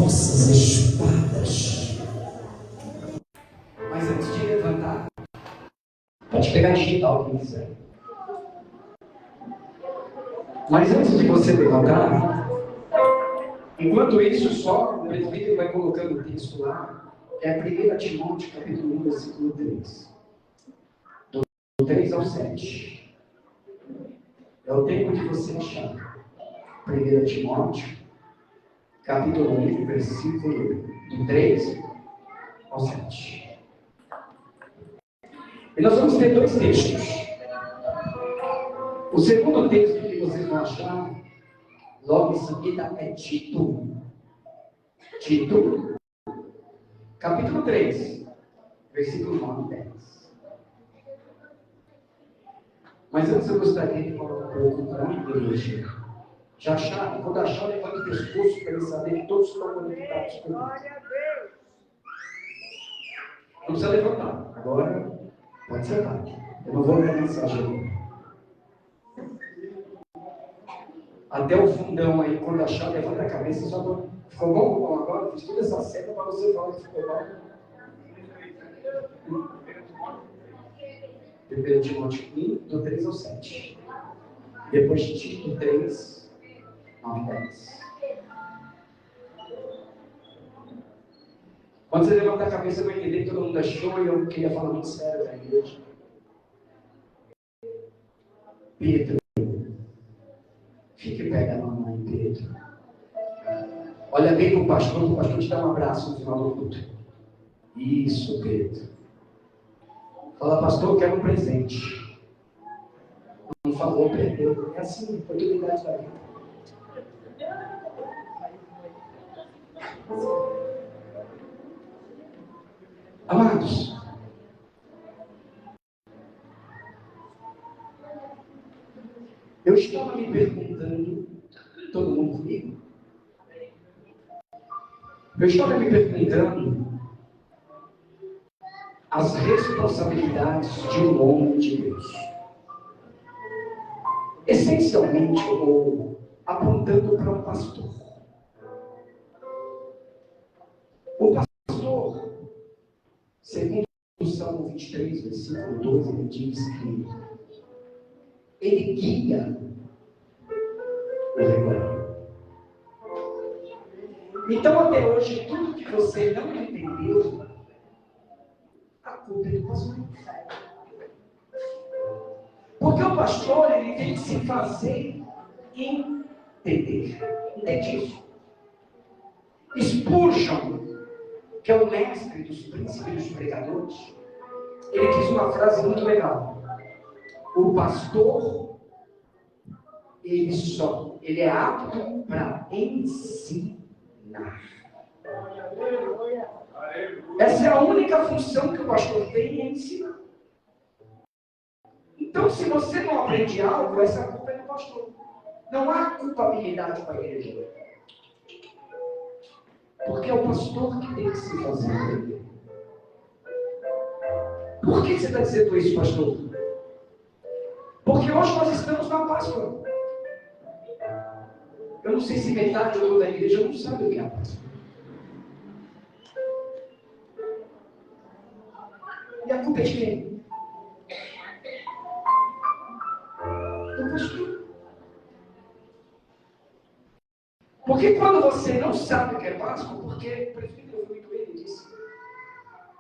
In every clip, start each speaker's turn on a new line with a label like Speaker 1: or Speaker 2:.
Speaker 1: vossas espadas.
Speaker 2: Mas antes de levantar, pode pegar digital quem quiser. Mas antes de você levantar, enquanto isso, só o presbítero vai colocando o texto lá, é 1 Timóteo, capítulo 1, versículo 3. Do 3 ao 7. É o tempo de você achar. 1 Timóteo, capítulo 1, versículo do 3 ao 7. E nós vamos ter dois textos. O segundo texto que vocês vão achar, logo em seguida, é Tito. Tito, capítulo 3, versículo 9 e 10. Mas antes eu gostaria de falar um pouco com a igreja. Já acharam? Quando achar, levante o pescoço para eles saberem que todos estão conectados com Deus. Não precisa levantar. Agora, pode sentar. Eu não vou ler a mensagem. Até o fundão aí, quando achar, levanta a cabeça e já vai. Ficou bom? Agora fiz toda essa cena para você falar que ficou bom. 1 Timóteo 1, do 3 ao 7. Depois Tito 3, 9 e 10. Quando você levantar a cabeça, eu vou entender que todo mundo achou e eu queria falar muito sério na igreja. Pedro, fique perto da mamãe, Pedro. Olha bem para o pastor te dá um abraço no final do culto. Isso, Pedro. Fala, pastor, eu quero um presente. Não falou, perdeu. É assim, oportunidade da vida. Amados, eu estava me perguntando, todo mundo comigo? Eu estava me perguntando as responsabilidades de um homem de Deus. Essencialmente, eu vou apontando para um pastor. O pastor, segundo o Salmo 23, versículo 12, ele diz que ele guia o rebanho. Então, até hoje, tudo que você não entendeu, a culpa é do pastor. Porque o pastor, ele tem que se fazer entender. Entende isso? Spurgeon, que é o mestre dos príncipes dos pregadores, ele diz uma frase muito legal. O pastor, ele é apto para ensinar. Essa é a única função que o pastor tem, é ensinar. Então, se você não aprende algo, essa culpa é do pastor. Não há culpabilidade para a igreja. Porque é o pastor que tem que se fazer entender. Por que você está dizendo isso, pastor? Porque hoje nós estamos na Páscoa. Eu não sei se metade ou toda a igreja não sabe o que é a Páscoa. E a culpa é de quem? Do pastor. Porque quando você não sabe o que é Páscoa, porque o prefeito ouviu muito bem, ele disse,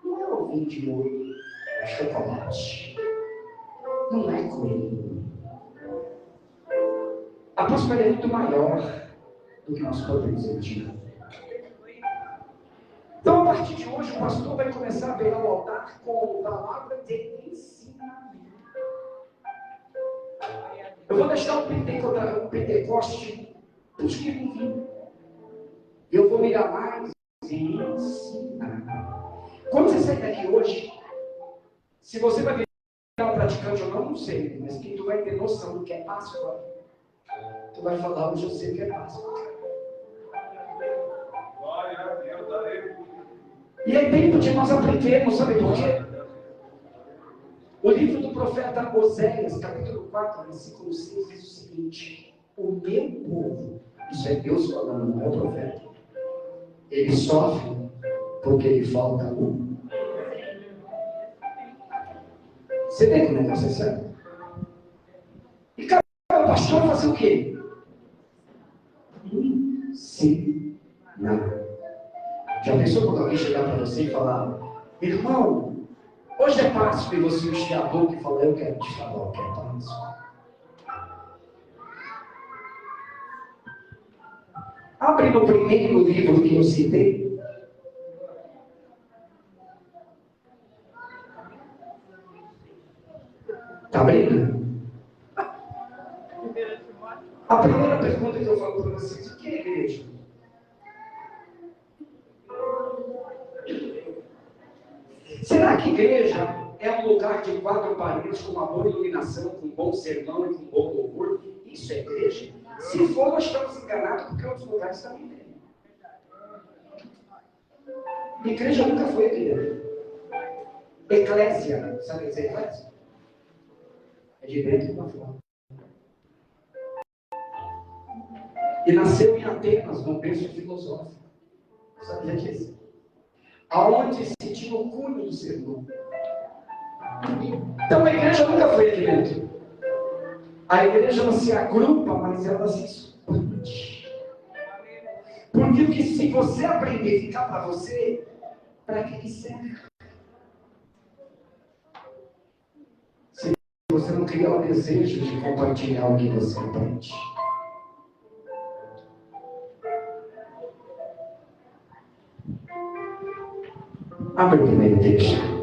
Speaker 2: não é ovinho de ouro, é chocolate. Não é coelho. A Páscoa é muito maior do que nós podemos imaginar. Então, a partir de hoje, o pastor vai começar a ver ao altar com palavra de ensinamento. Eu vou deixar o Pentecoste para os que não viram. Eu vou mirar mais em ensinar. Quando você sair daqui hoje, se você vai virar um praticante ou não sei, mas que tu vai ter noção do que é Páscoa, tu vai falar, hoje eu sei o que é Páscoa. E é tempo de nós aprendermos, sabe por quê? O livro do profeta Oséias, capítulo 4, versículo 6, diz o seguinte: o meu povo, isso é Deus falando, não é o profeta, Ele sofre porque lhe falta um. Você vê que o negócio é sério? E cada pastor vai fazer o quê? Ensinar. Já pensou quando alguém chegar para você e falar: irmão, hoje é Páscoa, e você encher a boca e falar: eu quero te falar o que é Páscoa. Abre no primeiro livro que eu citei. Está abrindo? A primeira pergunta que eu falo para vocês: o que é igreja? Será que igreja é um lugar de 4 paredes com uma boa iluminação, com um bom sermão e com um bom louvor? Isso é igreja? Se for, nós estamos enganados, porque outros lugares também tem. Igreja nunca foi igreja. Eclésia, sabe dizer eclésia? É de dentro para fora. E nasceu em Atenas, num berço filosófico. Sabia disso? Aonde se tinha o cunho do ser humano. Então a igreja nunca foi aqui dentro. A igreja não se agrupa, mas ela se expande. Porque se você aprender a ficar para você, para que serve? Se você não criar o desejo de compartilhar o que você aprende. Abre o primeiro texto.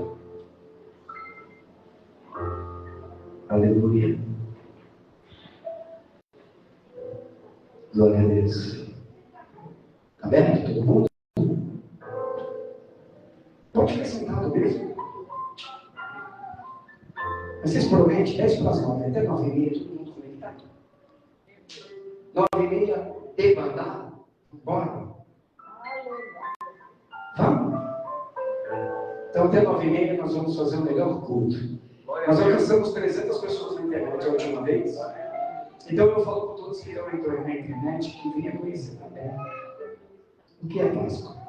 Speaker 2: Aleluia. Glória a Deus. Está aberto todo mundo? Pode ficar sentado mesmo. Vocês prometem 10 para as 9, até 9h30, todo mundo conectado. 9h30, debandar. Bora. Vamos? Então até 9h30 nós vamos fazer o melhor culto. Nós alcançamos 300 pessoas na internet a última vez. Então eu falo com todos que estão entrando na internet que venha conhecer também. O que é Páscoa?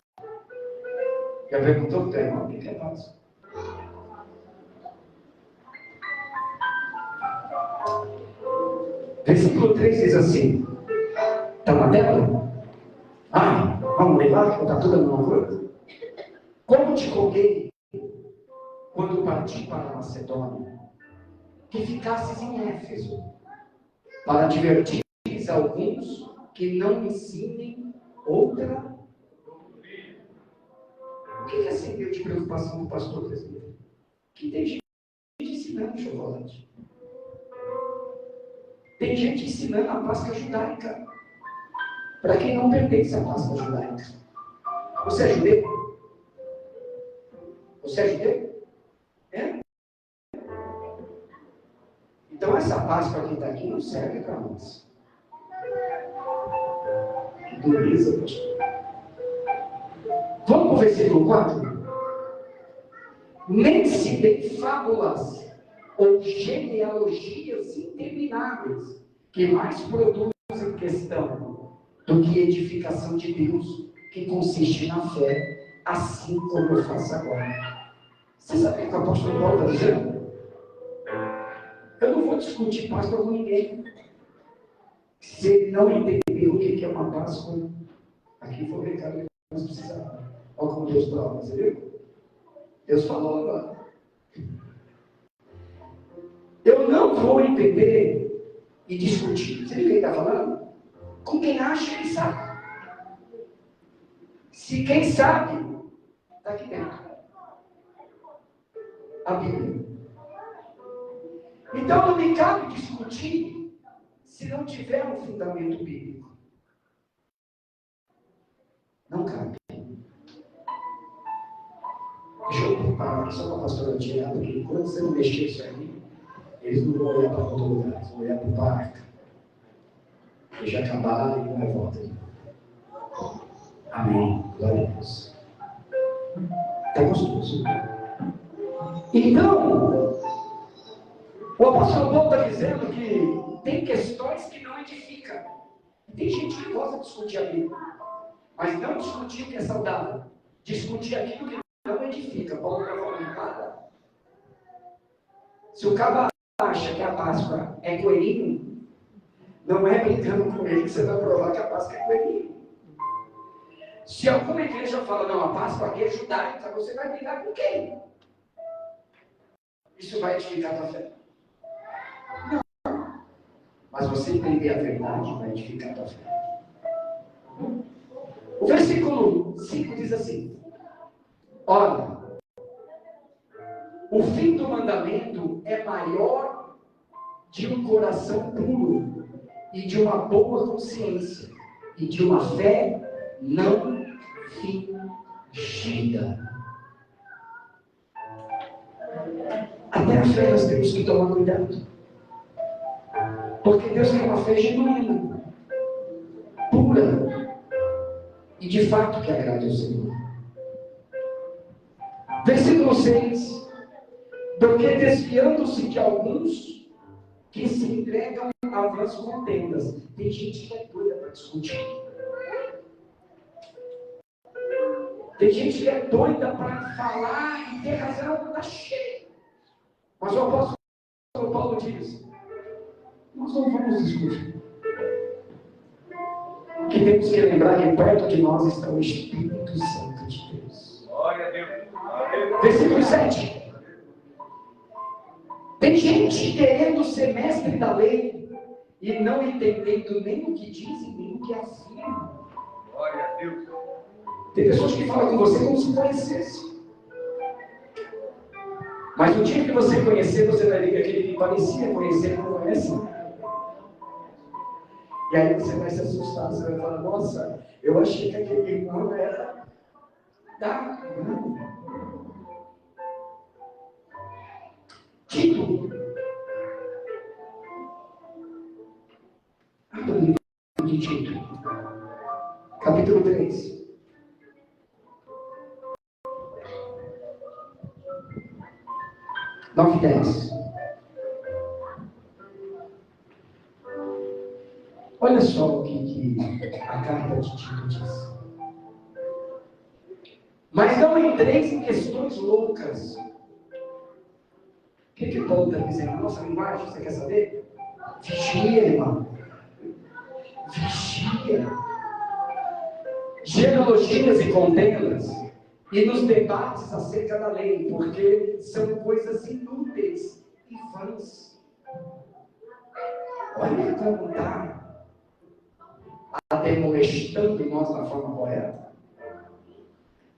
Speaker 2: Já perguntou para o teu irmão o que é Páscoa? Versículo 3 diz assim: está na tela? Vamos levar, que está tudo a mesma coisa. Como te contei quando parti para a Macedônia, que ficasses em Éfeso, para advertir alguns que não ensinem outra. O que acendeu de preocupação do pastor presbítero? Que tem gente ensinando chocolate. Tem gente ensinando a Páscoa judaica. Para quem não pertence à Páscoa judaica. Você é judeu? Você é judeu? É? Então essa Páscoa que está aqui não serve para nós. Que dureza, pastor. Vamos para o versículo 4? Nem se dê fábulas ou genealogias intermináveis que mais produzem questão do que edificação de Deus, que consiste na fé, assim como eu faço agora. Você sabe o que o apóstolo Paulo está dizendo? Eu não vou discutir Páscoa com ninguém. Se ele não entender o que é uma Páscoa, aqui foi o recado que nós precisamos. Olha como Deus prova, você viu? Deus falou agora. Eu não vou entender e discutir. Você viu o que ele está falando? Com quem acha que sabe. Se quem sabe, está aqui dentro. A Bíblia. Então não me cabe discutir se não tiver um fundamento bíblico. Não cabe. Deixa eu parar aqui só para a pastora tirar, porque enquanto você não mexer isso aí, eles não vão olhar para outro lugar, eles vão olhar para o parque. Deixa acabar e vai volta. Amém. Glória a Deus. Está gostoso. Então, o apóstolo Paulo está dizendo que tem questões que não edificam. Tem gente que gosta de discutir a Bíblia. Mas não discutir o que é saudável. Discutir aquilo que não edifica. Paulo está falando nada. Se o cabo acha que a Páscoa é coelhinho, não é brincando com ele que você vai provar que a Páscoa é coelhinho. Se alguma igreja fala, não, a Páscoa aqui é judaica, você vai brigar com quem? Isso vai edificar a tua fé? Não. Mas você entender a verdade vai edificar a tua fé. O versículo 5 diz assim: ora, o fim do mandamento é maior de um coração puro e de uma boa consciência e de uma fé não fingida. Até a fé nós temos que tomar cuidado. Porque Deus quer uma fé genuína, pura e de fato que agrade ao Senhor. Versículo 6: porque desviando-se de alguns que se entregam a vãs contendas. Tem gente que é doida para discutir. Tem gente que é doida para falar e ter razão, está cheio. Mas o apóstolo Paulo diz: nós não vamos discutir. O que temos que lembrar é que perto de nós está o Espírito Santo de Deus. Glória a Deus. Versículo 7. Tem gente querendo ser mestre da lei e não entendendo nem o que dizem, nem o que afirmam. Glória a Deus. Tem pessoas que falam com você como se conhecesse. Mas no dia que você conhecer, você vai ver que aquele que parecia conhecer não conhece. E aí você vai se assustar, você vai falar: nossa, eu achei que aquele irmão era da mão. Tito. Abra o livro de Tito, capítulo 3. Nove e 10. Olha só o que a carta de Tito diz. Mas não entreis em questões loucas. O que Paulo está dizendo? Na nossa linguagem, você quer saber? Vigia, irmão. Vigia. Genealogias e contendas, e nos debates acerca da lei, porque são coisas inúteis e vãs. Olha como está admoestando nós na forma correta.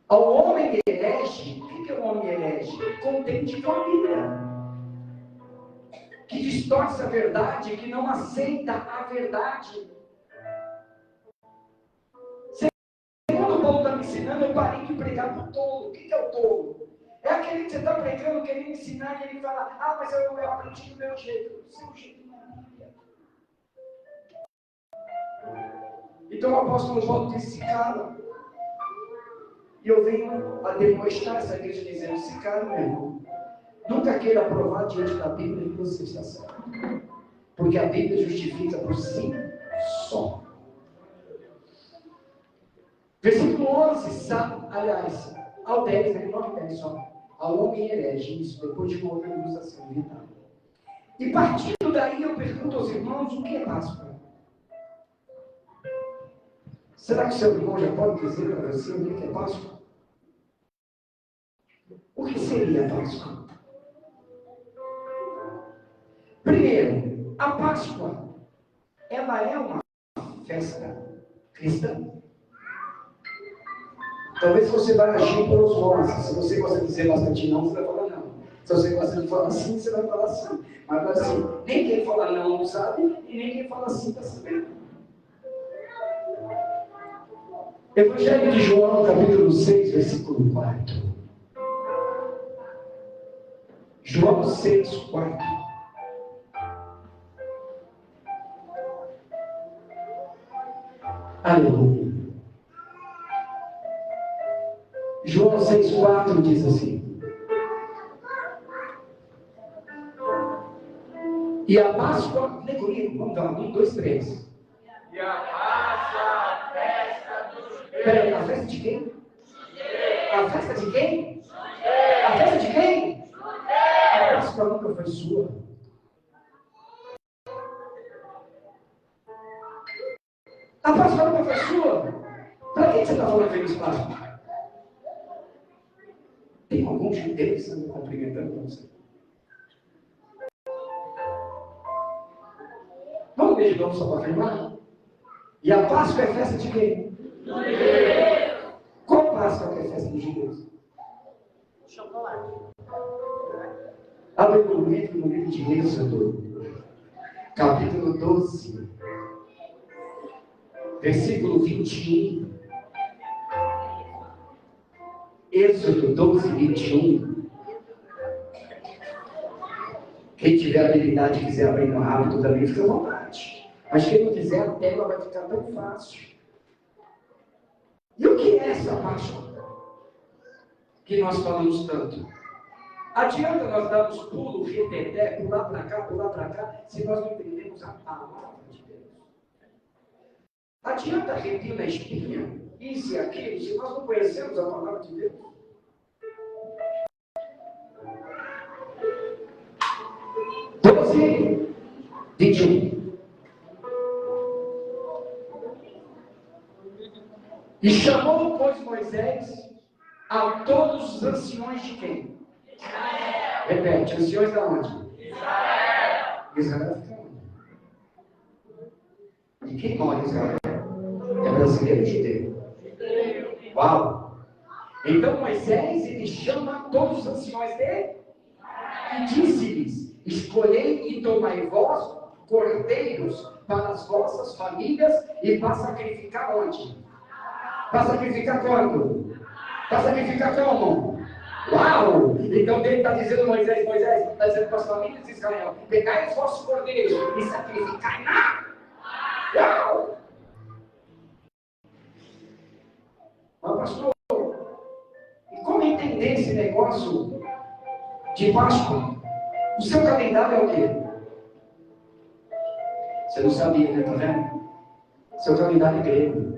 Speaker 2: Ao homem herege, o que é o homem herege? Contente com a Bíblia, que distorce a verdade, que não aceita a verdade. Segundo Paulo está me ensinando, eu parei de pregar para o tolo. O que é o tolo? É aquele que você está pregando, querendo ensinar, e ele fala: ah, mas eu aprendi do meu jeito. Do seu jeito não é Bíblia. Então o apóstolo Paulo disse: se cala. E eu venho a demonstrar essa igreja dizendo: se cala, meu irmão. Nunca queira provar diante da Bíblia que você está certo. Porque a Bíblia justifica por si só. Versículo 11, aliás, ao 10, né? 9 e 10 só. Ao homem herege, isso, depois de uma outra ilustração inventada. E partindo daí, eu pergunto aos irmãos: o que é Páscoa? Será que o seu irmão já pode dizer para você o que é Páscoa? O que seria a Páscoa? Primeiro, a Páscoa, ela é uma festa cristã. Talvez você vai agir por osmose. Se você gosta de dizer bastante não, você vai falar não. Se você gosta de falar sim, você vai falar sim. Mas assim, nem quem fala não sabe, e nem quem fala sim está sabendo. Evangelho de João, capítulo 6, versículo 4. João 6, 4. Aleluia. João 6,4 diz assim: e a Páscoa, lê comigo, vamos lá, 1, 2, 3.
Speaker 3: E a Páscoa, a festa dos judeus,
Speaker 2: Peraí, a festa de quem? A festa de quem? A festa de quem? A Páscoa nunca foi sua. A Páscoa nunca foi sua. Para que você está falando feliz Páscoa? Tem algum judeu que está me cumprimentando você? Vamos ver de novo só para afirmar? E a Páscoa é festa de quem? Qual Páscoa que é festa dos judeus?
Speaker 3: Chocolate.
Speaker 2: Abre no livro de Êxodo, capítulo 12, versículo 21. Êxodo 12, 21. Quem tiver habilidade e quiser abrir no rápido também, fica à vontade. Mas quem não quiser, a tela vai ficar tão fácil. E o que é essa Páscoa que nós falamos tanto? Adianta nós darmos pulo, reteté, pular para cá, se nós não entendemos a palavra de Deus. Adianta arrepio na espinha, isso e aquilo, se nós não conhecemos a palavra de Deus. Doze, 21. E chamou, pois, Moisés a todos os anciões de quem? Israel. Repete, anciões de onde? Israel. Israel fica onde? E quem mora em Israel? É brasileiro ou judeu? Uau! Então Moisés, ele chama todos os anciões dele e disse-lhes: escolhei e tomai vós cordeiros para as vossas famílias e para sacrificar onde? Para sacrificar quando? Para sacrificar como? Uau! Então ele está dizendo, Moisés, está dizendo para as famílias de Israel: pegai os vossos cordeiros e sacrificai na. Uau! Mas pastor, e como entender esse negócio de Páscoa? O seu calendário é o quê? Você não sabia, né? Tá vendo? Seu calendário é grego.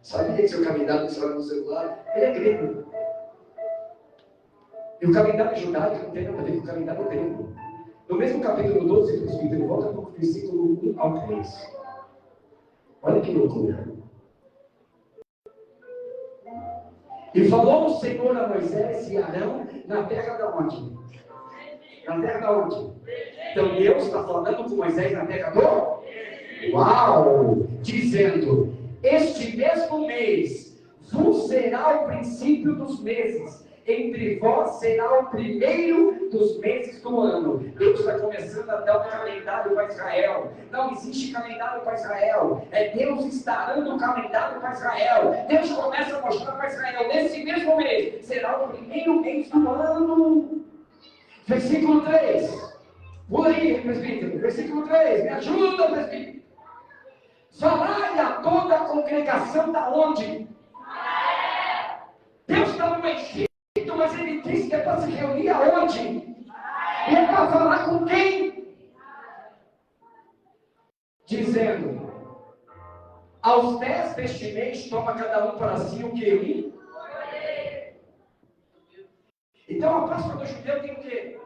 Speaker 2: Sabia que seu calendário que você olha no celular, ele é grego. E o calendário judaico não tem nada a ver com o calendário grego. No mesmo capítulo 12, presbítero, volta para o versículo 1 ao 3. Olha que loucura. E falou o Senhor a Moisés e Arão na terra da onde? Na terra da onde? Então Deus está falando com Moisés na terra do? Uau! Dizendo: este mesmo mês vos será o princípio dos meses, entre vós será o primeiro dos meses do ano. Deus está começando a dar um calendário para Israel. Não existe calendário para Israel. É Deus está dando um calendário para Israel. Deus começa a mostrar para Israel: nesse mesmo mês será o primeiro mês do ano. Versículo 3. Pula aí, presbítero. Versículo 3. Me ajuda, presbítero. Falai a toda a congregação da onde? Deus está no Egito, mas ele disse que é para se reunir aonde? E é para falar com quem? Dizendo: aos 10 deste mês, toma cada um para si o que? Então a Páscoa do judeu tem o quê?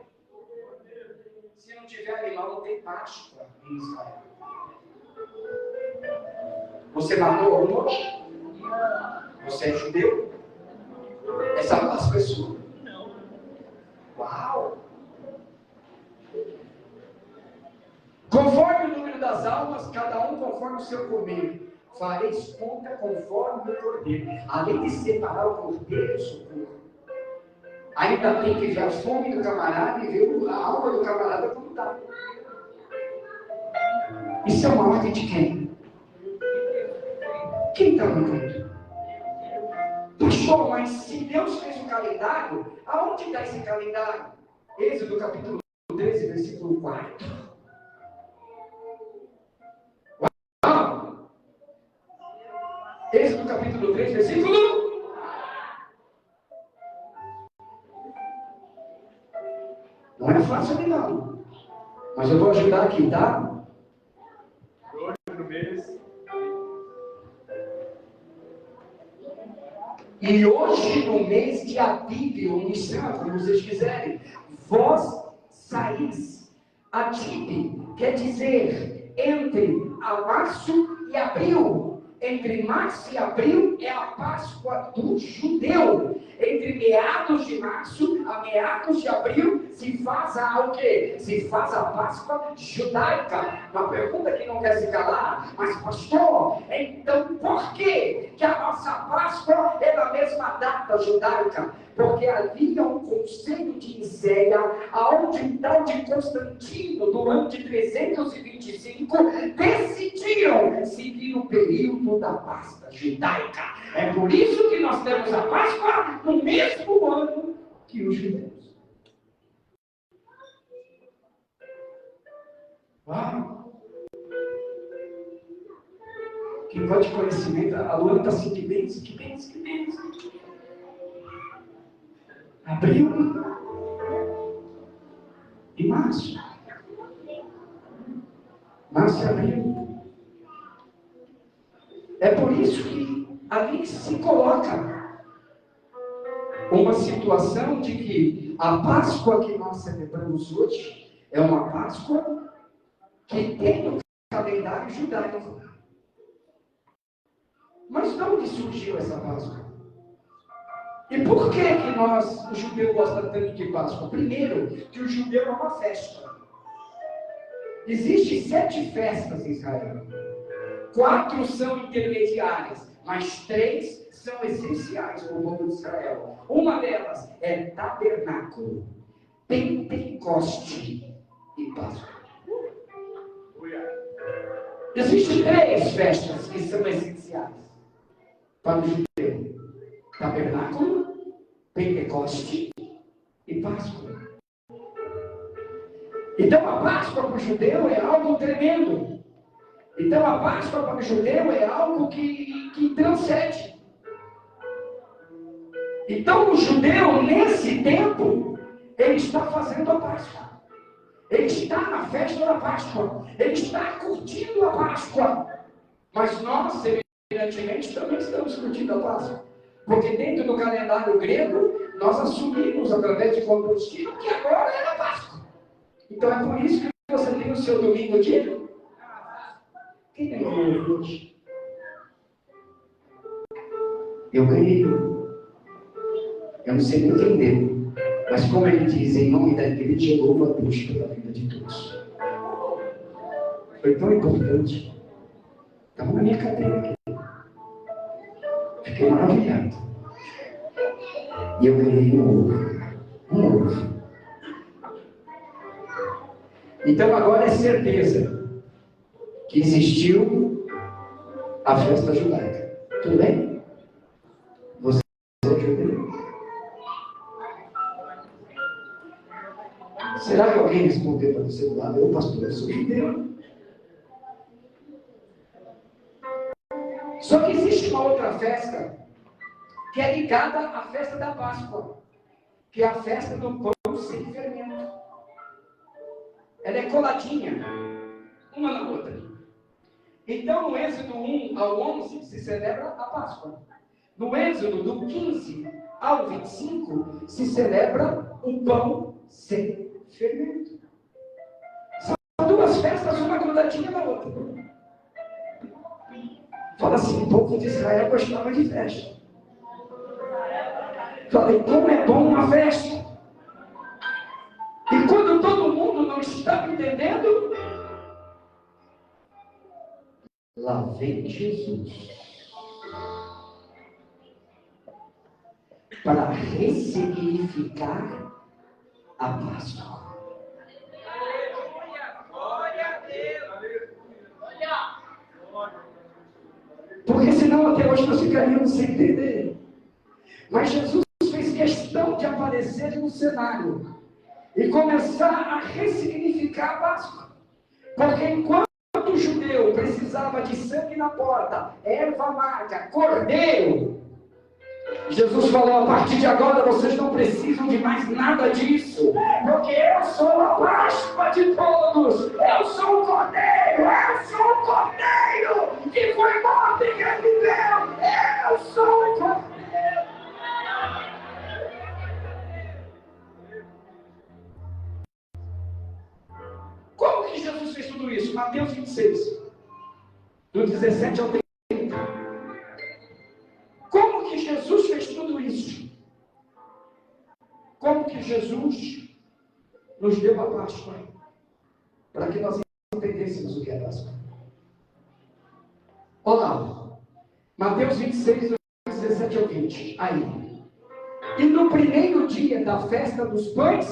Speaker 2: Se não tiver animal, não tem Páscoa em Israel. Você matou algum? Você é judeu? Essa Páscoa é sua? Não. Uau! Conforme o número das almas, cada um conforme o seu comer. Fareis conta conforme o cordeiro. Além de separar o cordeiro do socorro, ainda tem que ver a fome do camarada e ver a alma do camarada como está. Isso é uma ordem de quem? Quem está no canto? Pastor, mas se Deus fez um calendário, aonde está esse calendário? Êxodo capítulo 13, versículo 4. Uau! Êxodo capítulo 3, versículo 4. Não é fácil ali não. Mas eu vou ajudar aqui, tá? E hoje, no mês de Abibe, ou Nissan, como vocês quiserem, vós saís. Abibe quer dizer entre março e abril. Entre março e abril é a Páscoa do judeu. Entre meados de março a meados de abril se faz o quê? Se faz a Páscoa judaica. Uma pergunta que não quer se calar, mas pastor, então por que a nossa Páscoa é na mesma data judaica? Porque havia um conselho de Nicéia, aonde o tal de Constantino, do ano de 325, decidiram seguir o período da Páscoa judaica. É por isso que nós temos a Páscoa no mesmo ano que os judeus. Uau! Quem pode conhecimento, a Luana está assim, que bênção, que bênção, que bênção. Abril e março. Março e abril. É por isso que ali se coloca uma situação de que a Páscoa que nós celebramos hoje é uma Páscoa que tem no calendário judaico. Mas de onde surgiu essa Páscoa? E por que o judeu gosta tanto de Páscoa? Primeiro, que o judeu é uma festa. Existem 7 festas em Israel. 4 são intermediárias, mas 3 são essenciais para o povo de Israel. Uma delas é Tabernáculo, Pentecoste e Páscoa. Existem 3 festas que são essenciais para o judeu: Tabernáculo, Pentecoste e Páscoa. Então a Páscoa para o judeu é algo tremendo. Então a Páscoa para o judeu é algo que transcende. Então o judeu, nesse tempo, ele está fazendo a Páscoa. Ele está na festa da Páscoa. Ele está curtindo a Páscoa. Mas nós, semelhantemente, também estamos curtindo a Páscoa. Porque dentro do calendário grego, nós assumimos, através de combustível, que agora é a Páscoa. Então é por isso que você tem o seu domingo de... Quem ganhou hoje? Eu ganhei. Eu não sei nem quem deu. Mas como ele diz, em nome da igreja, louvo a Deus pela vida de todos. Foi tão importante. Estava na minha cadeira aqui. Fiquei maravilhado. E eu ganhei um ovo. Então agora é certeza que existiu a festa judaica. Tudo bem? Você é judeu? Será que alguém respondeu para você do lado? Eu, pastor, eu sou judeu. Só que existe uma outra festa que é ligada à festa da Páscoa, que é a festa do pão sem fermento. Ela é coladinha, uma na outra. Então, no Êxodo 1 ao 11, se celebra a Páscoa. No Êxodo, do 15 ao 25, se celebra o pão sem fermento. São 2 festas, uma grudadinha na outra. Fala assim, o povo de Israel gostava de festa. Falei, como é bom uma festa. E quando todo mundo não está entendendo, lá vem Jesus para ressignificar a Páscoa. Porque senão até hoje nós ficaríamos sem entender. Mas Jesus fez questão de aparecer no cenário e começar a ressignificar a Páscoa. Porque enquanto o judeu precisava de sangue na porta, erva amarga, cordeiro, Jesus falou, a partir de agora vocês não precisam de mais nada disso, porque eu sou a Páscoa de todos, eu sou o cordeiro, que foi morto e reviveu, eu sou o cordeiro. do 17 ao 30. Como que Jesus fez tudo isso? Como que Jesus nos deu a Páscoa? Para que nós entendêssemos o que é a Páscoa. Olá, Mateus 26, do 17 ao 20. Aí. E no primeiro dia da festa dos pães,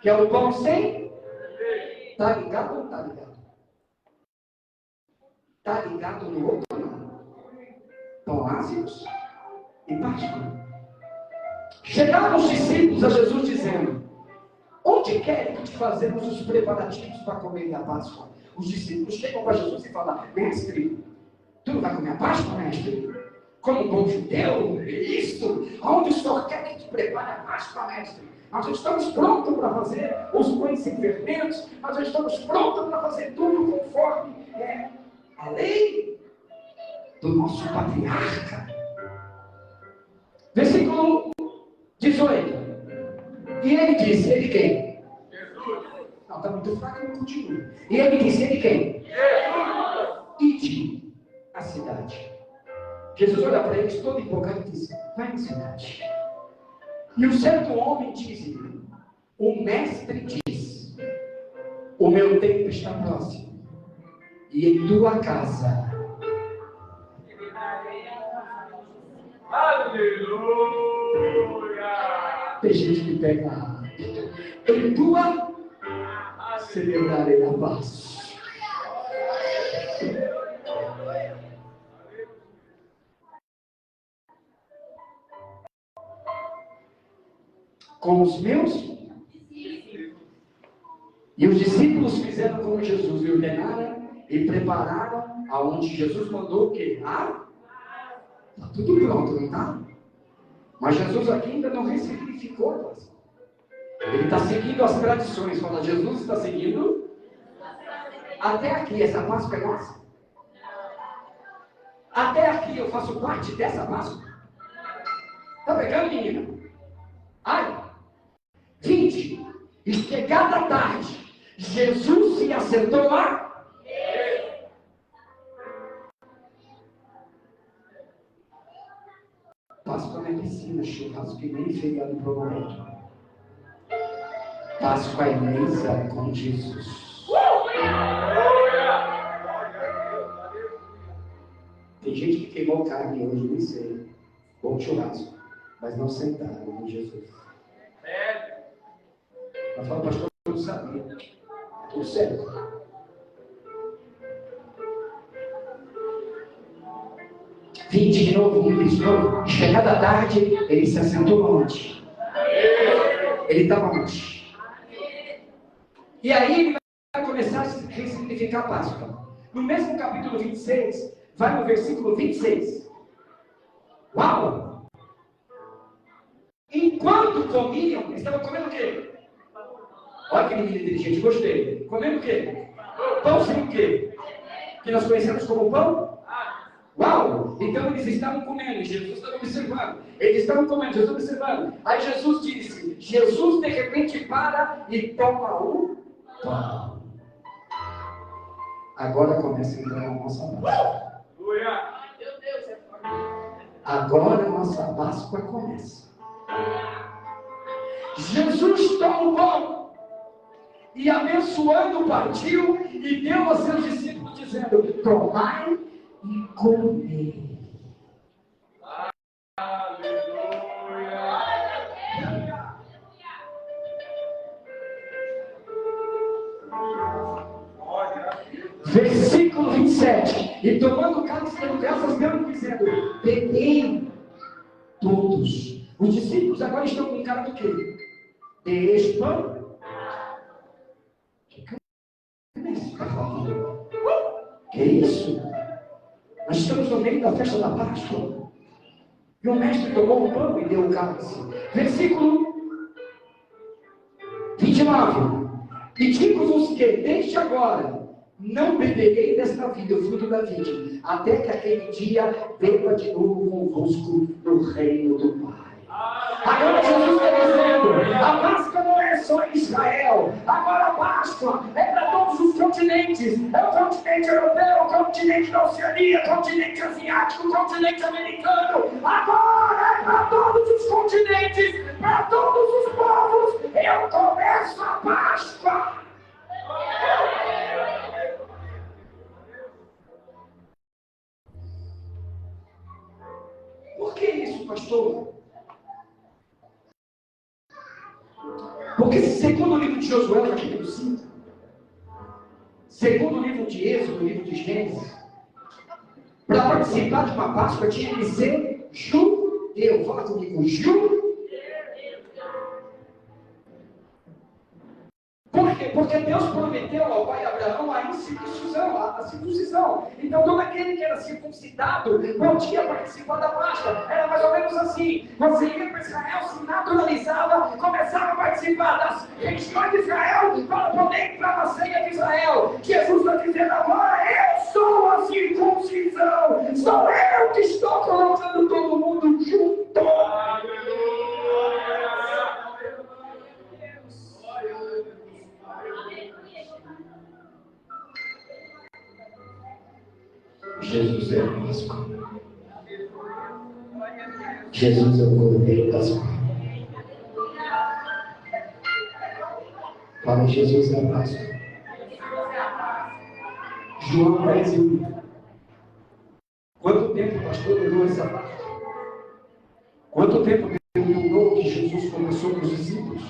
Speaker 2: que é o pão sem, está ligado ou não está ligado? Está ligado no outro ou não? Pão ácidos e Páscoa. Chegaram os discípulos a Jesus dizendo: onde querem que fazemos os preparativos para comer a Páscoa? Os discípulos chegam para Jesus e falam: mestre, tu não vai comer a Páscoa, mestre? Como um bom judeu, isso? Onde o senhor quer que te prepare a Páscoa, mestre? Nós estamos prontos para fazer os pães sem fermentos, nós estamos prontos para fazer tudo conforme a lei do nosso patriarca. Versículo 18. E ele disse: ele quem? Jesus. Não, está muito fraco, não continua. E ele disse: ele quem? Jesus. Ide à cidade. Jesus olha para eles todo empolgado e diz: vai à cidade. E um certo homem diz-lhe: o mestre diz, o meu tempo está próximo, e em tua casa.
Speaker 4: Aleluia!
Speaker 2: Tem gente que pega em tua celebrarei a paz. Com os meus e os discípulos fizeram como Jesus e ordenaram e prepararam aonde Jesus mandou o quê? Está tudo pronto, não está? Mas Jesus aqui ainda não ressignificou a Páscoa. Ele está seguindo as tradições. Fala, Jesus está seguindo até aqui. Essa Páscoa é nossa. Até aqui eu faço parte dessa Páscoa. Está pegando, menina? Ai, 20. E chegada a tarde, Jesus se assentou lá. Páscoa não é piscina, churrasco e nem feriado prolongado. Páscoa é mesa com Jesus. Tem gente que queimou carne hoje, nem sei. Bom churrasco, mas não sentaram com Jesus. Mas fala, pastor, eu não sabia. Tudo certo. De novo, de novo. Chegada a tarde, ele se assentou onde? Ele estava onde? E aí ele vai começar a ressignificar a Páscoa. No mesmo capítulo 26, vai no versículo 26. Uau! Enquanto comiam, eles estavam comendo o quê? Olha que menino inteligente, gostei. Comendo o quê? Pão sem o quê? Que nós conhecemos como pão? Uau! Então eles estavam comendo, Jesus estava observando. Eles estavam comendo, Jesus observando. Aí Jesus disse, Jesus de repente para e toma o pão. Agora começa então a nossa Páscoa. Agora a nossa Páscoa começa. Jesus toma o pão e abençoando partiu e deu a seus discípulos dizendo, tomai e comer. Versículo 27. E tomando o cálice, dando graças, deu dizendo, bebei todos. Os discípulos agora estão com cara do quê? De espão. Que isso? Nós estamos no meio da festa da Páscoa. E o mestre tomou o pão e deu o cálice. Versículo 29. E digo-vos que, desde agora, não beberei desta vida, o fruto da vide, até que aquele dia beba de novo convosco no reino do Pai. Agora Jesus está dizendo, a Páscoa não é só em Israel. Agora a Páscoa é para todos os continentes. É o continente europeu, o continente da Oceania, o continente asiático, o continente americano. Agora é para todos os continentes, para todos os povos. Eu começo a Páscoa. Por que isso, pastor? Porque segundo o livro de Josué, capítulo 5, segundo o livro de Êxodo, o livro de Gênesis, para participar de uma Páscoa tinha que ser judeu. Fala comigo, judeu. Por quê? Porque Deus prometeu ao pai Abraão a circuncisão. Então todo aquele que era circuncidado podia participar da Páscoa. Era mais ou menos assim. Você ia para Israel, se naturalizava, começava a participar das regiões de Israel para poder entrar na ceia de Israel. Jesus está dizendo agora, eu sou a circuncisão. Sou eu que estou colocando todo mundo junto. Jesus é a Páscoa. Jesus é o Cordeiro Pascual. Fala, Jesus é a Páscoa. João 10:1. Quanto tempo, pastor, durou essa Páscoa? Quanto tempo durou que Jesus começou com os discípulos?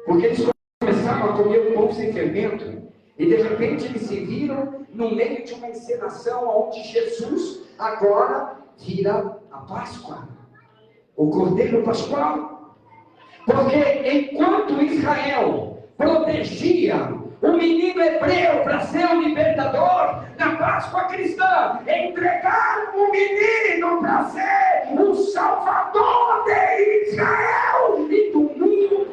Speaker 2: Porque eles começaram a comer o pão sem fermento. E de repente eles se viram no meio de uma encenação onde Jesus agora vira a Páscoa, o Cordeiro Pascual. Porque enquanto Israel protegia o menino hebreu para ser o libertador, na Páscoa cristã entregaram o menino para ser o salvador de Israel e do mundo.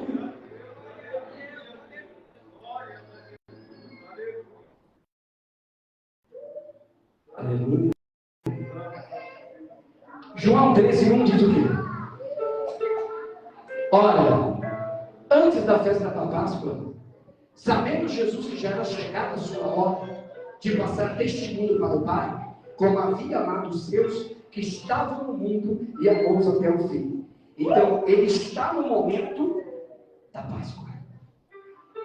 Speaker 2: Aleluia. João 13:1 diz o quê? Ora, antes da festa da Páscoa, sabendo Jesus que já era chegada a sua hora de passar testemunho para o Pai, como havia amado os seus que estavam no mundo e amou-os até o fim. Então, ele está no momento da Páscoa.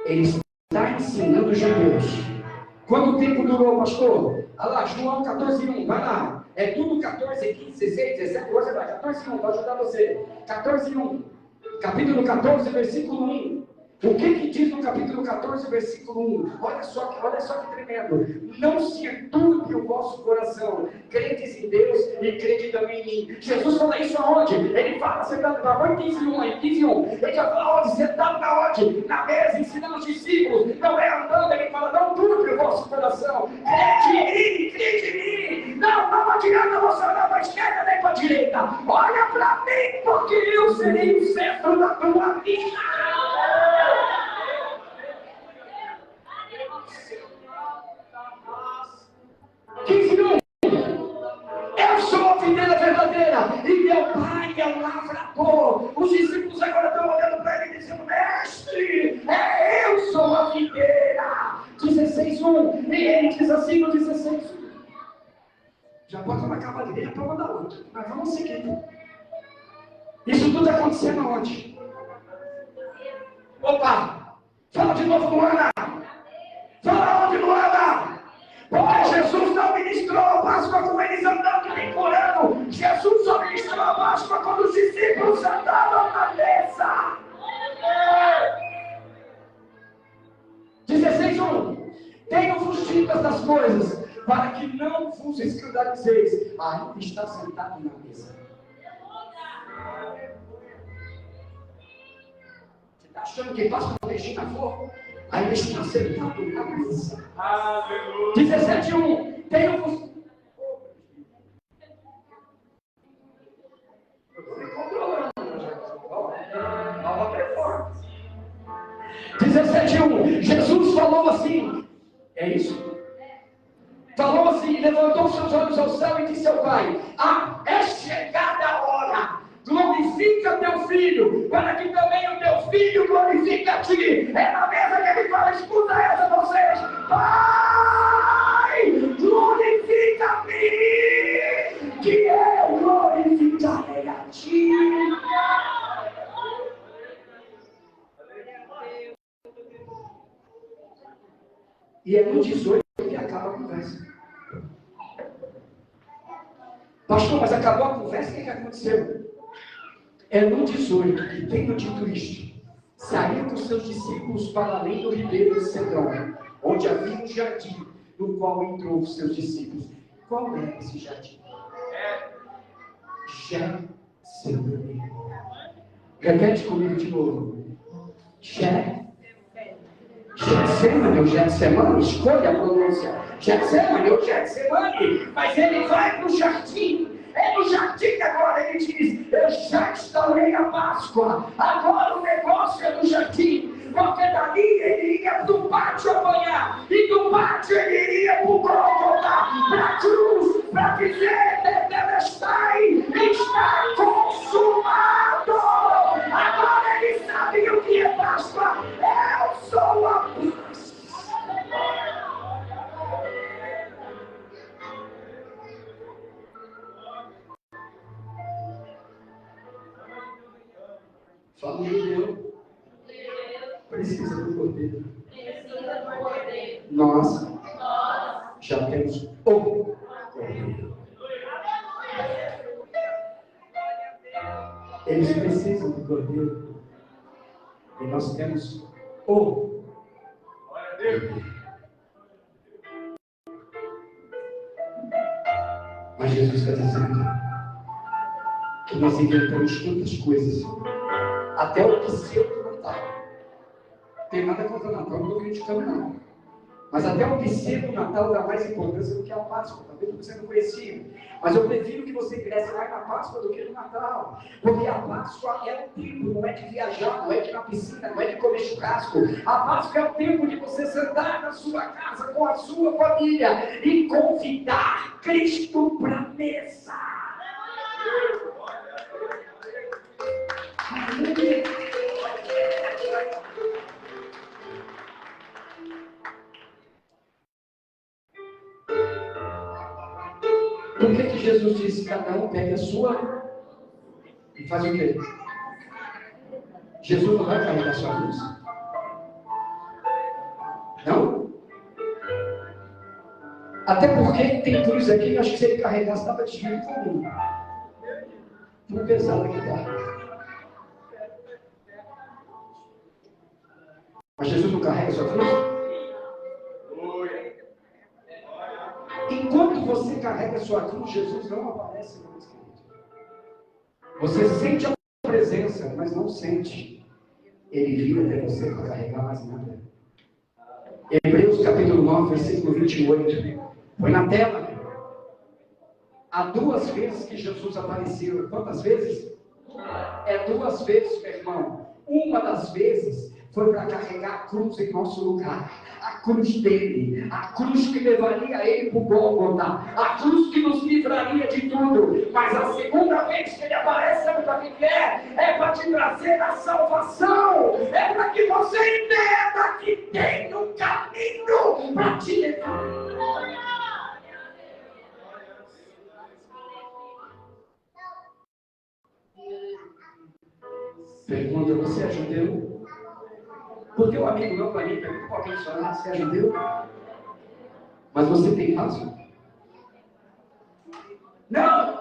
Speaker 2: Ele está ensinando os judeus. Quanto tempo durou, pastor? Olha lá, João 14:1, vai lá. É tudo 14, 15, 16, 17, hoje vai 14:1, vai ajudar você. 14:1, capítulo 14, versículo 1. O que diz no capítulo 14, versículo 1? Olha só que tremendo. Não se turbe o vosso coração. Credes em Deus e crede também em mim. Jesus fala isso aonde? Ele fala sentado na mão, 15:1 aí, 15:1. Ele já fala onde? Sentado na onde? Na mesa, ensinando os discípulos. Não é andando, ele fala, não turbe o vosso coração. Crede em mim. Não adianta você olhar para a esquerda nem para a direita. Olha para mim, porque eu serei o centro da tua vida. 15:1. Eu sou a videira verdadeira e meu pai é o lavrador. Os discípulos agora estão olhando para ele e dizendo, mestre, eu sou a videira. 16:1. E ele diz assim no 16:1. Já pode marcar uma videira para mandar outra, mas vamos seguir. Isso tudo está acontecendo onde? Opa! Fala de novo, Luana! Fala onde, Luana? Porque Jesus não ministrou a Páscoa com eles andando nem curando. Jesus só ministrou a Páscoa quando os discípulos andavam na mesa. 16:1. Tenho-vos dito estas coisas, para que não vos escandalizeis. Ainda está sentado na mesa. Você está achando que Páscoa não deixa na flor? Ainda está sentado na mesa. 17:1. Tenho-vos. Nova performance. 17:1. Jesus falou assim. É isso? Falou assim, levantou seus olhos ao céu e disse ao Pai: é chegada a hora. Glorifique filho, para que também o teu filho glorifique a ti. É na mesa que ele fala, escuta essa vocês. Pai, glorifica-me, que eu glorificarei a ti. E é no 18 que acaba a conversa. Pastor, mas acabou a conversa, o que aconteceu? É no 18 que, tendo dito isto, saíram com seus discípulos para além do ribeiro de Cedrão, onde havia um jardim, no qual entrou os seus discípulos. Qual é esse jardim? Getsemane. Repete comigo de novo. Getsemane ou Getsemane, escolha a pronúncia. Getsemane ou Getsemane, mas ele vai para o jardim. É no jardim que agora ele diz: eu já instaurei a Páscoa. Agora o negócio é no jardim. Porque dali ele ia para o pátio amanhã. E do pátio ele iria para o Gólgota, para a cruz, para dizer: Tetelestai, está consumado. Agora ele sabe o que é Páscoa. Eu sou a Páscoa. Família precisa do Cordeiro. Nós já temos o Cordeiro. Eles precisam do Cordeiro. E nós temos o Cordeiro. Mas Jesus está dizendo que nós inventamos tantas coisas, até o pseudo-natal. Tem nada contra o Natal, não estou criticando não. Mas até o pseudo-natal dá mais importância do que a Páscoa, talvez porque você não conhecia. Mas eu prefiro que você cresça mais na Páscoa do que no Natal. Porque a Páscoa é o tempo, não é de viajar, não é de ir na piscina, não é de comer churrasco. A Páscoa é o tempo de você sentar na sua casa com a sua família e convidar Cristo para a mesa. Aleluia. Por que Jesus disse: cada um pega a sua e faz o quê? Jesus não vai carregar a sua cruz? Não? Até porque tem cruz aqui que acho que se ele carregasse dava desvio comum. Tão pesado que dá. Mas Jesus não carrega a sua cruz? Enquanto você carrega a sua cruz, Jesus não aparece no Espírito. Você sente a presença, mas não sente. Ele vira até você para carregar mais nada. Hebreus capítulo 9, versículo 28. Põe na tela. Há 2 vezes que Jesus apareceu. Quantas vezes? É 2 vezes, meu irmão. Uma das vezes foi para carregar a cruz em nosso lugar. A cruz dele, a cruz que levaria ele para o Gólgota, a cruz que nos livraria de tudo. Mas a segunda vez que ele aparece, sabe para que é? É para te trazer a salvação, é para que você entenda que tem um caminho para te levar. Pergunta: você é judeu? Porque o amigo não para mim pergunta para alguém: você é judeu? Mas você tem Páscoa? Não!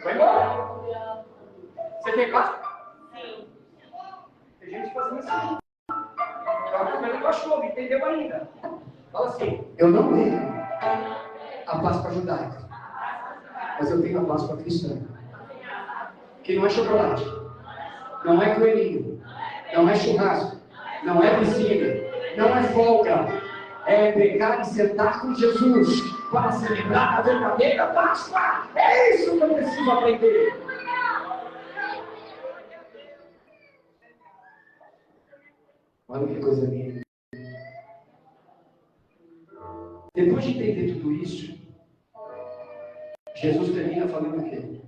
Speaker 2: Vai embora! Você tem Páscoa? Sim. Tem gente fazendo assim. Ela comendo cachorro, entendeu ainda? Fala assim: eu não tenho a Páscoa judaica, mas eu tenho a Páscoa cristã. Que não é chocolate, não é coelhinho, não é churrasco, não é piscina, não é folga. É pegar e sentar com Jesus para celebrar a verdadeira Páscoa. É isso que eu preciso aprender. Olha que coisa linda. Depois de entender tudo isso, Jesus termina falando o quê?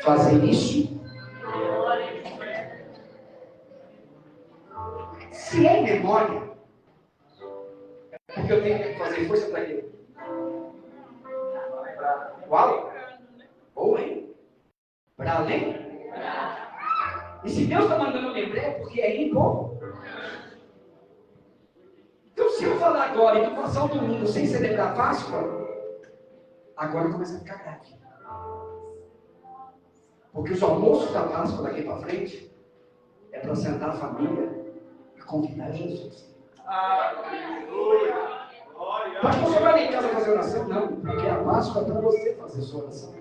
Speaker 2: Fazer isso. Se é memória, é porque eu tenho que fazer força para quê? Uau! Boa, hein? Para além? E se Deus está mandando eu lembrar, é porque é bom. Então, se eu falar agora e tu passar o domingo sem celebrar a Páscoa, agora começa a ficar grave. Porque os almoços da Páscoa daqui para frente é para sentar a família e convidar Jesus. Pastor, você vai lá em casa fazer oração? Não, porque a Páscoa é para você fazer sua oração.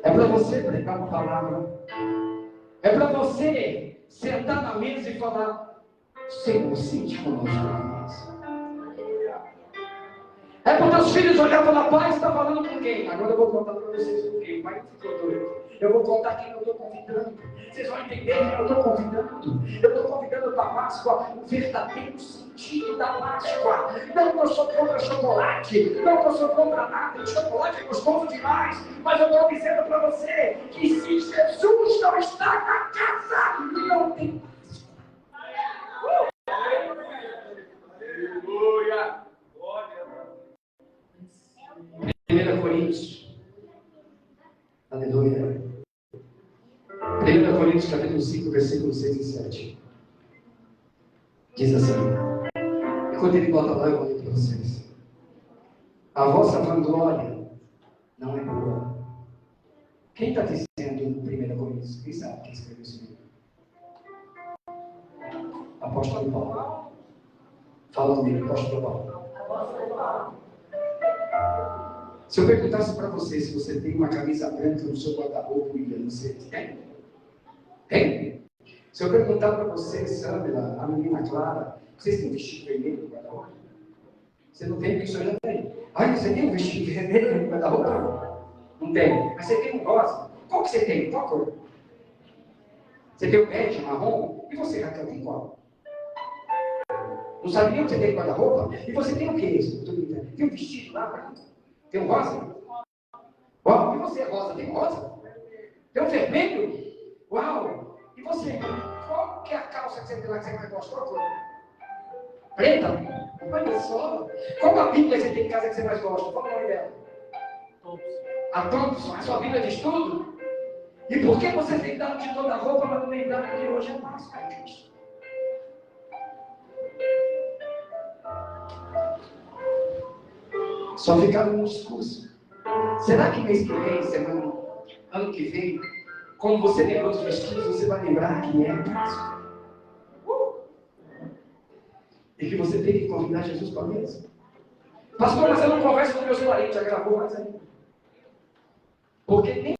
Speaker 2: É para você pregar uma palavra. É para você sentar na mesa e falar: Senhor, sente conosco na mesa. É para os teus filhos olhar e falar: pai, você está falando com quem? Agora eu vou contar para vocês com quem. O pai não ficou doido. Eu vou contar quem eu estou convidando. Vocês vão entender quem eu estou convidando. Eu estou convidando para a Páscoa o verdadeiro sentido da Páscoa. Não que eu sou contra chocolate. Não que eu sou contra nada. Chocolate é gostoso demais. Mas eu estou dizendo para você que se Jesus não está na casa, não tem Páscoa. Aleluia. 1 Coríntios, aleluia. 1 Coríntios capítulo 5, versículos 6 e 7. Diz assim, enquanto ele bota lá, eu vou ler para vocês. A vossa vanglória não é boa. Quem está dizendo em 1 Coríntios? Quem sabe quem escreveu esse livro? Apóstolo Paulo. Fala comigo, apóstolo Paulo. Se eu perguntasse para você se você tem uma camisa branca no seu guarda-roupa, William, você tem? Tem? Se eu perguntar para você, Sandra, a menina Clara, vocês têm um vestido vermelho no guarda-roupa? Você não tem, porque o senhor já tem. Ai, você tem um vestido vermelho no guarda-roupa? Não tem. Mas você tem um rosa. Qual que você tem? Qual cor? Você tem o bege, marrom? E você, Raquel, tem qual? Não sabe nem o que você tem no guarda-roupa? E você tem o quê? Tem um vestido lá branco? Tem um rosa? Uau, e você, rosa? Tem rosa? Tem um vermelho? Uau! E você? Qual que é a calça que você tem lá que você mais gosta? Qual cor? Preta? Olha só! Qual a Bíblia que você tem em casa que você mais gosta? Qual é o nome dela? A Thompson. A sua Bíblia diz tudo? E por que você tem dado de toda a roupa para não lembrar que hoje é Páscoa, Cristo? Só ficaram no discurso. Será que mês que vem, semana, ano que vem, como você lembrou dos vestidos, você vai lembrar que é Páscoa? E que você tem que convidar Jesus para a mesa? Pastor, mas eu não converso com meus parentes, já gravou mais ainda. Porque nem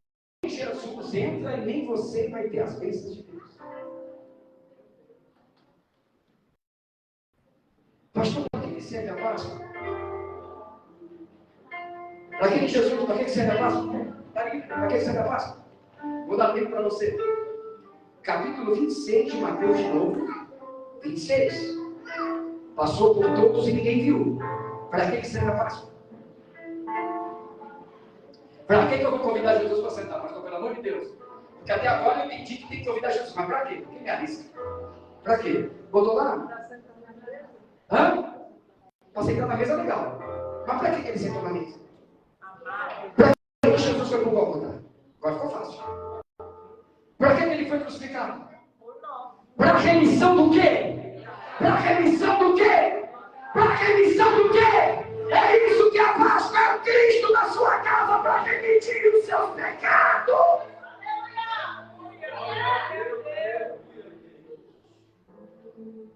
Speaker 2: Jesus entra e nem você vai ter as bênçãos de Deus. Pastor, para que serve a Páscoa? Para que Jesus, para que serve a Páscoa? Para que serve a Páscoa? Vou dar um livro para você. Capítulo 26 de Mateus de novo. 26. Passou por todos e ninguém viu. Para que serve a Páscoa? Para que eu vou convidar Jesus para sentar? Pastor, pelo amor de Deus. Porque até agora eu entendi que tem que convidar Jesus. Mas para quê? Quem me arrisca? Para quê? Botou lá? Hã? Para sentar na mesa legal. Mas para que ele sentou na mesa? Para que Jesus foi para o Gólgota? Agora ficou fácil. Para que ele foi crucificado? Para remissão do quê? Para remissão do quê? Para remissão do quê? É isso que a Páscoa é o Cristo na sua casa para remitir os seus pecados.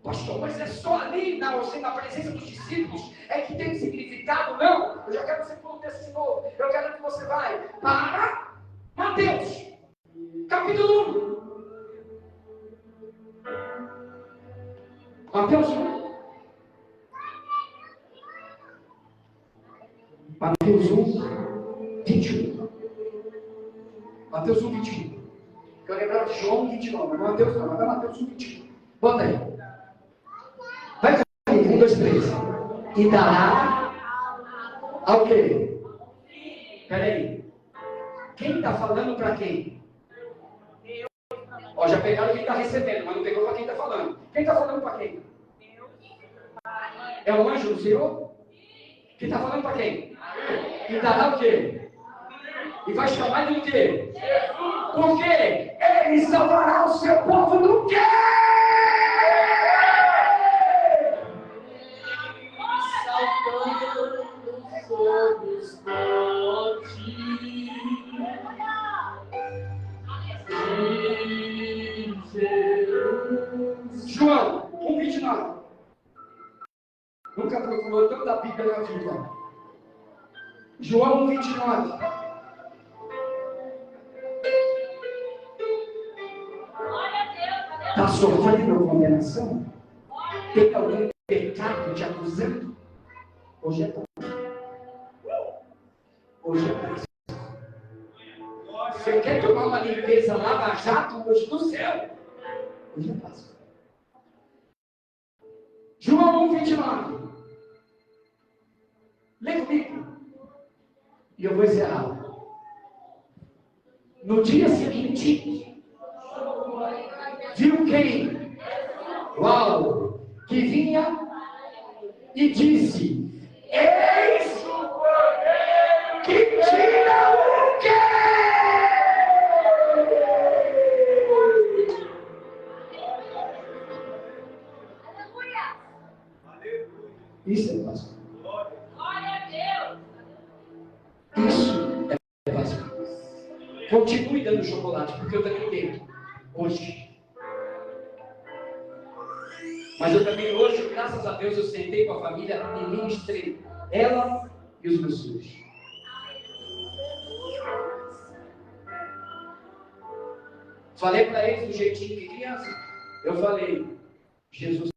Speaker 2: Pastor, mas é só ali na presença dos discípulos é que tem significado? Não, eu já quero que você pulle o texto de novo. Eu quero que você vai para Mateus, capítulo 1. Mateus 1. Mateus 1, 21. Mateus 1, 21. Eu lembrava de João 29, mas Mateus não, mas é Mateus 1, 21. Bota aí. Vai comigo, 1, 2, 3. E dará ao quê? Peraí. Quem está falando para quem? Ó, já pegaram quem está recebendo, mas não pegou para quem está falando. Quem está falando para quem? É o anjo do Senhor? Que está falando para quem? E dará o quê? E vai chamar de o quê? Por quê? Ele salvará o seu povo do quê?
Speaker 4: Saltando sobre os montes de Jerusalém.
Speaker 2: João 1,29. Nunca procurou tanto a Bíblia na vida. João 1,29. Está sofrendo condenação? Tem algum pecado te acusando? Hoje é Páscoa. Hoje é Páscoa. Você quer tomar uma limpeza lava-jato hoje do céu? Hoje é Páscoa. João 1,29. Lê comigo. E eu vou encerrar. No dia seguinte, viu quem? Uau! Que vinha e disse: eis o Cordeiro que tira o quê? Isso é Páscoa. Isso é Páscoa. Continue dando chocolate, porque eu também tenho. Hoje. Mas eu também hoje, graças a Deus, eu sentei com a família e ministrei ela e os meus filhos. Falei para eles do jeitinho de criança. Eu falei: Jesus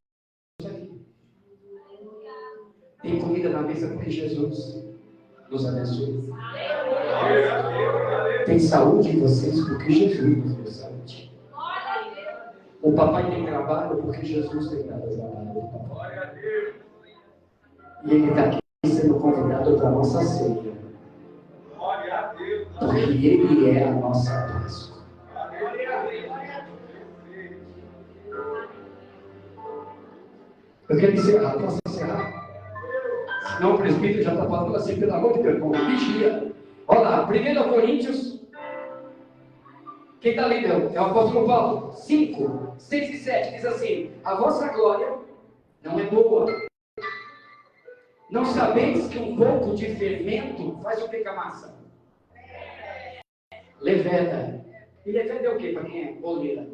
Speaker 2: está aqui. Tem comida na mesa porque Jesus nos abençoe. Tem saúde em vocês porque Jesus nos deu saúde. O papai tem trabalho porque Jesus tem dado trabalho ao papai. E ele está aqui sendo convidado para a nossa ceia. Porque ele é a nossa Páscoa. Eu quero encerrar. Posso encerrar? Senão o presbítero já está falando assim, pelo amor de Deus, irmão. Vigia. Olha lá, 1 Coríntios. Quem está lendo? É o apóstolo Paulo. 5, 6 e 7 diz assim: a vossa glória não é boa. Não sabeis que um pouco de fermento faz o que com a massa? Leveda. E leveda é o que para quem é boleira?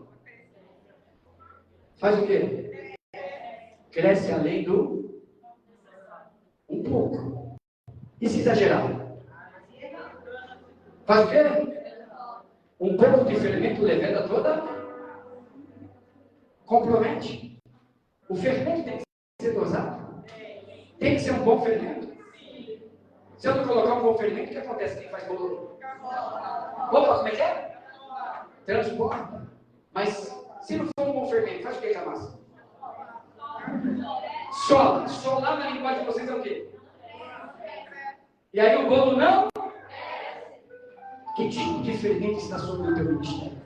Speaker 2: Faz o que? Cresce além do um pouco. E se exagerar? Faz o quê? Um pouco de fermento leveda toda compromete. O fermento tem que ser dosado. Tem que ser um bom fermento. Se eu não colocar um bom fermento, o que acontece? Quem faz bolo? Opa, como é que é? Transporta. Mas se não for um bom fermento, faz o que com a massa? Sola. Solar na linguagem de vocês é o quê? E aí o bolo não? Que tipo de fermento está sobre o teu ministério?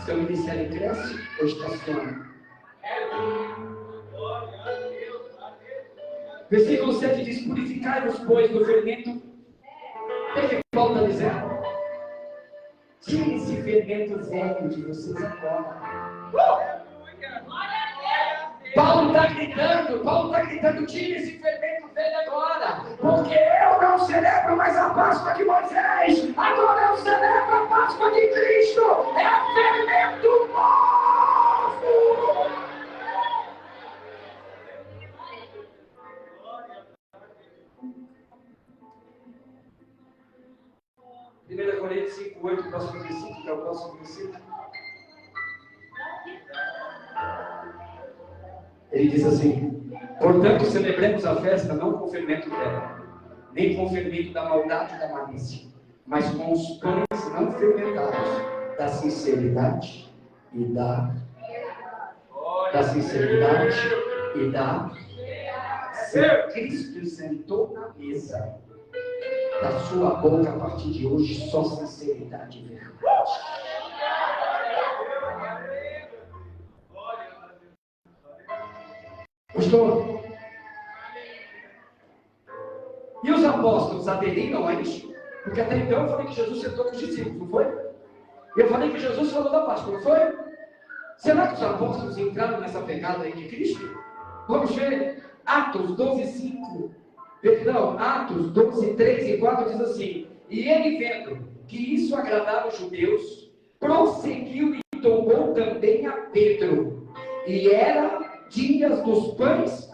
Speaker 2: Seu ministério cresce ou estaciona? Versículo 7 diz: purificai-vos, pois, do fermento. O que Paulo está dizendo? Tire esse fermento velho de vocês agora. Paulo está gritando, tire esse fermento velho agora, porque eu não celebro mais a Páscoa de Moisés, agora eu celebro a Páscoa de Cristo, é fermento novo. 1 Coríntios 5:8, próximo versículo, que é o próximo versículo. Ele diz assim: portanto, celebremos a festa não com fermento velho, nem com fermento da maldade e da malícia, mas com os pães não fermentados da sinceridade e da sinceridade e da Se Cristo sentou na mesa, da sua boca a partir de hoje só sinceridade e verdade. Gostou? E os apóstolos aderiram a isso? Porque até então eu falei que Jesus sentou com os discípulos, não foi? Eu falei que Jesus falou da Páscoa, não foi? Será que os apóstolos entraram nessa pegada aí de Cristo? Vamos ver Atos 12:5. Perdão, Atos 12:3 e 4 diz assim: e ele vendo que isso agradava os judeus, prosseguiu e tomou também a Pedro. E era dias dos pães.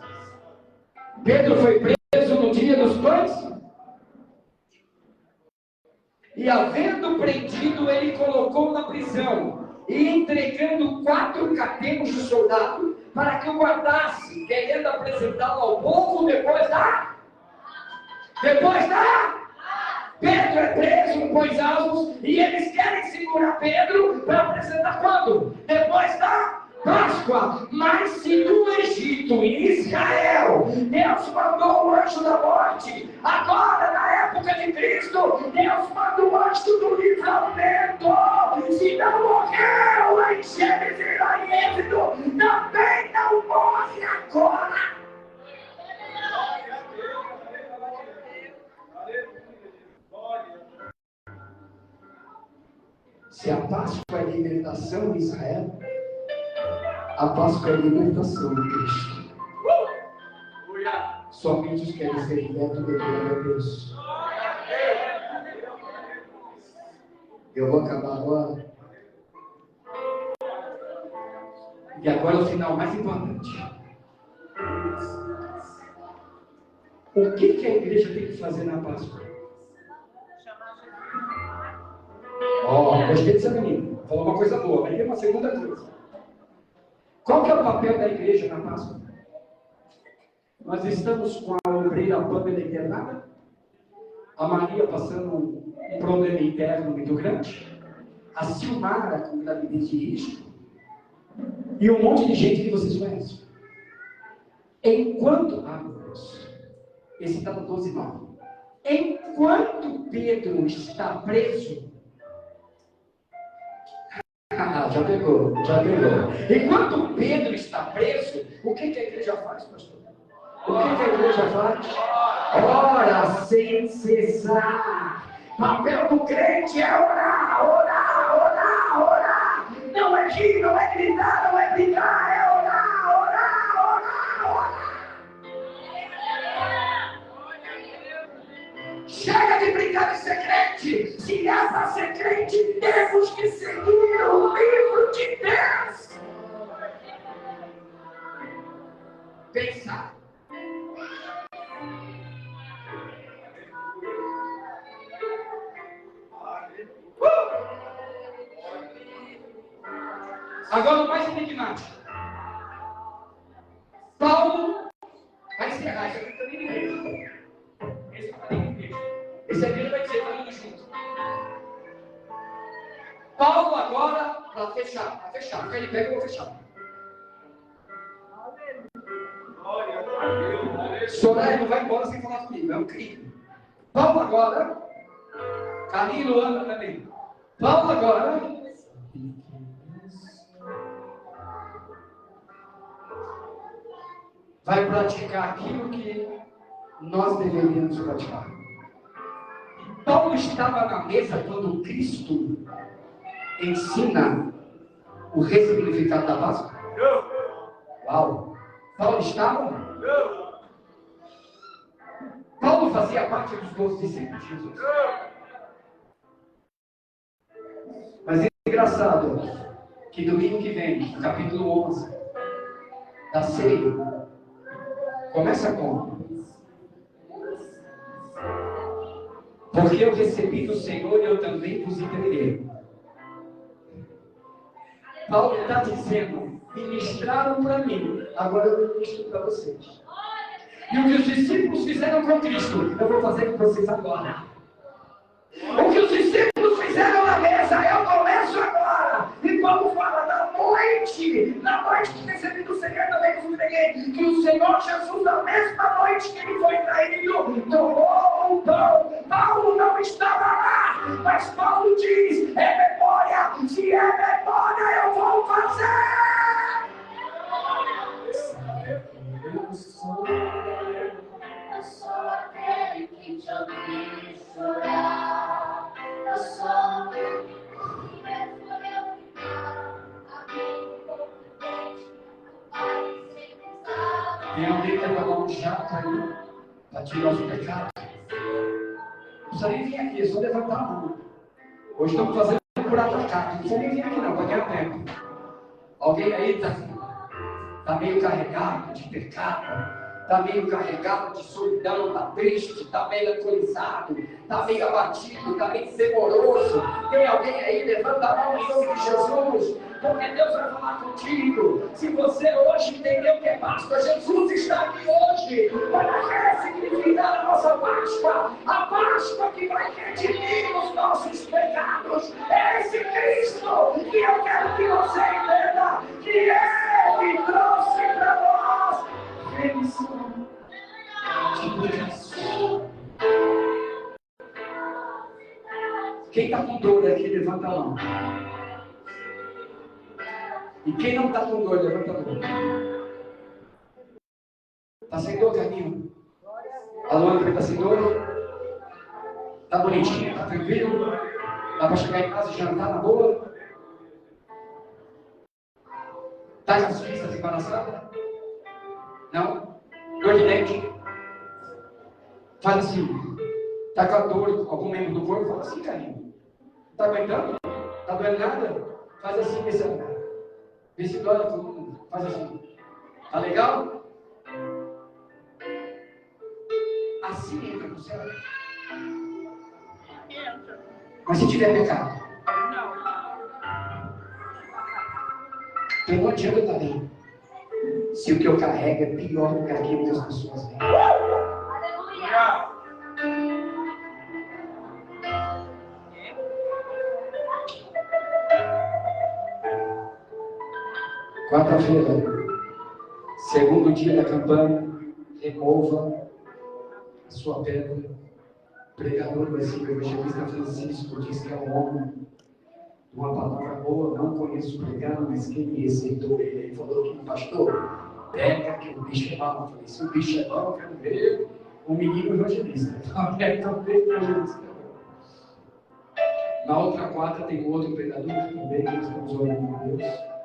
Speaker 2: Pedro foi preso no dia dos pães. E havendo prendido, ele colocou na prisão, e entregando 4 cadenas de soldado, para que o guardasse, querendo apresentá-lo ao povo depois da... Pedro é preso em Pães Altos, e eles querem segurar Pedro para apresentar quando? Depois da Páscoa. Mas se no Egito, em Israel, Deus mandou o anjo da morte, agora na época de Cristo, Deus manda o anjo do livramento. Se não morreu lá em Gênesis e lá em Êxodo, também não morre agora. Se a Páscoa é libertação em Israel, a Páscoa é libertação em Cristo. Somente os que querem ser libertos declaram a Deus. Eu vou acabar agora. E agora é o final mais importante. O que a igreja tem que fazer na Páscoa? Gostei dessa menina. Falou uma coisa boa, mas tem uma segunda coisa. Qual que é o papel da igreja na Páscoa? Nós estamos com a obreira Pâmela internada, a Maria passando um problema interno muito grande, a Silmara com gravidez de risco, e um monte de gente que vocês conhecem. Enquanto... meu Deus. Esse está no 12:9. Enquanto Pedro está preso... já pegou. Enquanto Pedro está preso, o que a igreja faz, pastor? O que a igreja faz? Ora sem cessar. Papel do crente é orar. Não é rir, não é gritar, não é brincar, é orar. Chega de brincar de ser crente. Se é para ser crente, temos que seguir o livro de Deus. Pensar. Agora o mais enigmático. Paulo vai encerrar isso aqui também ninguém. Esse aqui vai dizer todo mundo junto. Paulo agora, para fechar. Fica de pé que eu vou fechar. Soraya não vai embora sem falar comigo, é um crime. Paulo agora, Carlinhos e Luana também. Paulo agora vai praticar aquilo que nós deveríamos praticar. Paulo estava na mesa quando Cristo ensina o ressignificado da Páscoa? Uau! Paulo estava? Paulo fazia parte dos 12 discípulos de Jesus. Mas é engraçado que domingo que vem, no capítulo 11 da ceia, começa como? Porque eu recebi do Senhor e eu também vos entreguei. Paulo está dizendo, ministraram para mim, agora eu ministro para vocês. E o que os discípulos fizeram com Cristo, eu vou fazer com vocês agora. O que os discípulos fizeram na mesa, eu começo agora. E Paulo fala, da noite na noite que recebi do Senhor, também vos preguei que o Senhor Jesus, na mesma noite que ele foi traído, tomou um pão. Paulo não estava lá, mas Paulo diz: é memória, se é memória, eu vou fazer.
Speaker 4: Eu sou aquele que te ouvi chorar. Eu sou aquele que mesmo eu
Speaker 2: Tem alguém que quer tomar um chá aí para tirar os pecados? Não precisa nem vir aqui, é só levantar a mão. Hoje estamos fazendo por atacar. Não precisa nem vir aqui não, para ganhar tempo. Alguém aí está meio carregado de pecado, está meio carregado de solidão, está triste, está melancolizado, está meio abatido, está meio temoroso. Tem alguém aí? Levanta a mão em nome de Jesus, porque Deus vai falar contigo. Se você hoje entendeu que é Páscoa, Jesus está aqui hoje para ressignificar a nossa Páscoa, a Páscoa que vai redimir os nossos pecados. É esse Cristo que eu quero que você entenda que Ele trouxe para nós remissão de pecados. Quem está com dor aqui, levanta a mão. E quem não está com dor, levanta a mão. Está sem dor, Carlinhos? Alô, André, está sem dor? Está bonitinho? Está tranquilo? Dá para chegar em casa e jantar na boa? Está com as vistas embaraçadas? Não? Dor de dente? Faz assim. Está com a dor, algum membro do corpo? Fala assim, Carlinhos. Está aguentando? Está doendo nada? Faz assim, vê se dói a coluna. Faz assim. Tá legal? Assim entra no céu. Mas se tiver pecado? Então não adianta também. Se o que eu carrego é pior do que aquilo que as pessoas veem.
Speaker 3: Aleluia!
Speaker 2: Quarta-feira, segundo dia da campanha, remova a sua pedra. O pregador vai ser o evangelista Francisco, diz que é um homem de uma palavra boa, não conheço pregando, mas quem me receitou ele falou que, pastor, pega que o bicho é mau. Eu falei, se o bicho é mau, eu quero ver o menino evangelista. Então, quero ver o evangelista. Na outra quarta tem outro pregador que também nós estamos orando com Deus.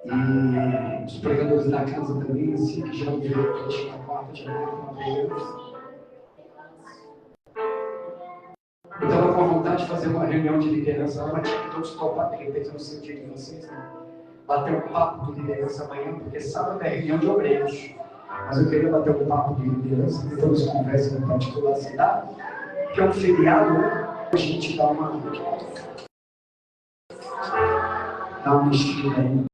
Speaker 2: E os pregadores da casa também, assim, que já ouviram que a gente na quarta de novo uma pregação. Eu estava com vontade de fazer uma reunião de liderança, mas tinha que todos topar, de repente, no seu dia de vocês, né? Bater um papo de liderança amanhã, porque sábado é reunião de obreiros. Mas eu queria bater um papo de liderança, depois conversa no particular, se dá, que é um feriado, a gente dá uma mexida aí.